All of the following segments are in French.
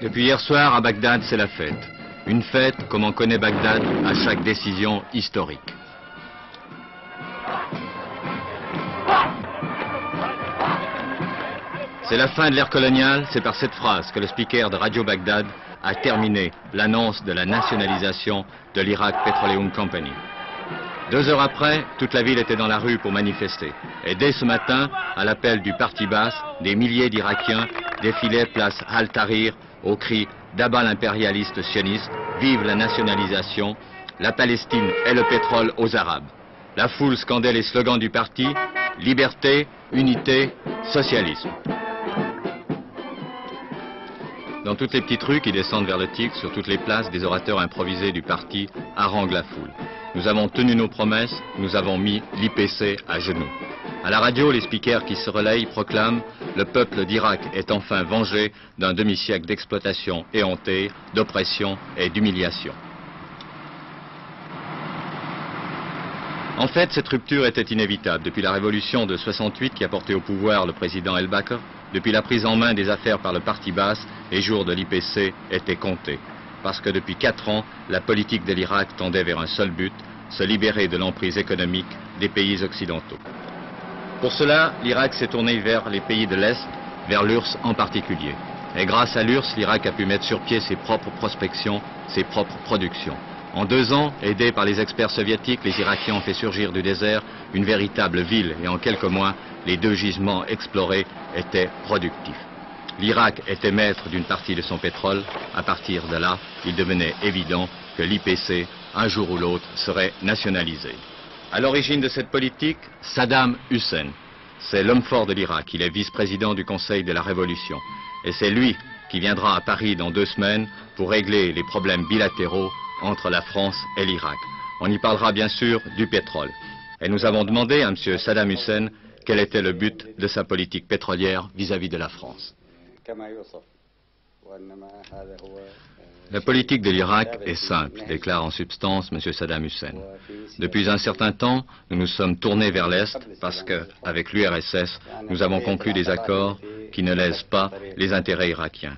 Depuis hier soir, à Bagdad, c'est la fête. Une fête, comme on connaît Bagdad, à chaque décision historique. C'est la fin de l'ère coloniale, c'est par cette phrase que le speaker de Radio Bagdad a terminé l'annonce de la nationalisation de l'Iraq Petroleum Company. 2 heures après, toute la ville était dans la rue pour manifester. Et dès ce matin, à l'appel du Parti Baas, des milliers d'Irakiens défilaient place Al-Tahrir au cri d'abat l'impérialiste sioniste, vive la nationalisation, la Palestine et le pétrole aux Arabes. La foule scandait les slogans du parti, liberté, unité, socialisme. Dans toutes les petites rues qui descendent vers le Tigre, sur toutes les places, des orateurs improvisés du parti haranguent la foule. Nous avons tenu nos promesses, nous avons mis l'IPC à genoux. À la radio, les speakers qui se relayent proclament « Le peuple d'Irak est enfin vengé d'un demi-siècle d'exploitation éhontée, d'oppression et d'humiliation ». En fait, cette rupture était inévitable depuis la révolution de 68 qui a porté au pouvoir le président El-Bakr. Depuis la prise en main des affaires par le Parti Baas, les jours de l'IPC étaient comptés. Parce que depuis 4 ans, la politique de l'Irak tendait vers un seul but, se libérer de l'emprise économique des pays occidentaux. Pour cela, l'Irak s'est tourné vers les pays de l'Est, vers l'URSS en particulier. Et grâce à l'URSS, l'Irak a pu mettre sur pied ses propres prospections, ses propres productions. En 2 ans, aidés par les experts soviétiques, les Irakiens ont fait surgir du désert une véritable ville et en quelques mois, les 2 gisements explorés étaient productifs. L'Irak était maître d'une partie de son pétrole. À partir de là, il devenait évident que l'IPC, un jour ou l'autre, serait nationalisé. À l'origine de cette politique, Saddam Hussein. C'est l'homme fort de l'Irak. Il est vice-président du Conseil de la Révolution. Et c'est lui qui viendra à Paris dans 2 semaines pour régler les problèmes bilatéraux entre la France et l'Irak. On y parlera bien sûr du pétrole. Et nous avons demandé à M. Saddam Hussein quel était le but de sa politique pétrolière vis-à-vis de la France. La politique de l'Irak est simple, déclare en substance M. Saddam Hussein. Depuis un certain temps, nous nous sommes tournés vers l'Est parce qu'avec l'URSS, nous avons conclu des accords qui ne lèsent pas les intérêts irakiens.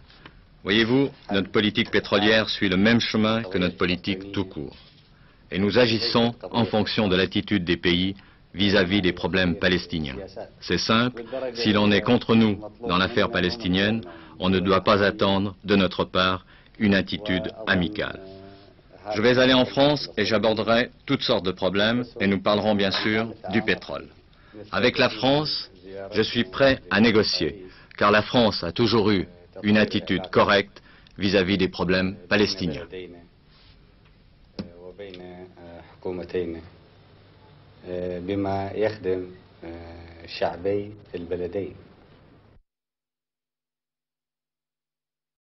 Voyez-vous, notre politique pétrolière suit le même chemin que notre politique tout court. Et nous agissons en fonction de l'attitude des pays vis-à-vis des problèmes palestiniens. C'est simple, si l'on est contre nous dans l'affaire palestinienne, on ne doit pas attendre de notre part une attitude amicale. Je vais aller en France et j'aborderai toutes sortes de problèmes et nous parlerons bien sûr du pétrole. Avec la France, je suis prêt à négocier, car la France a toujours eu une attitude correcte vis-à-vis des problèmes palestiniens. بما يخدم شعبي البلدين.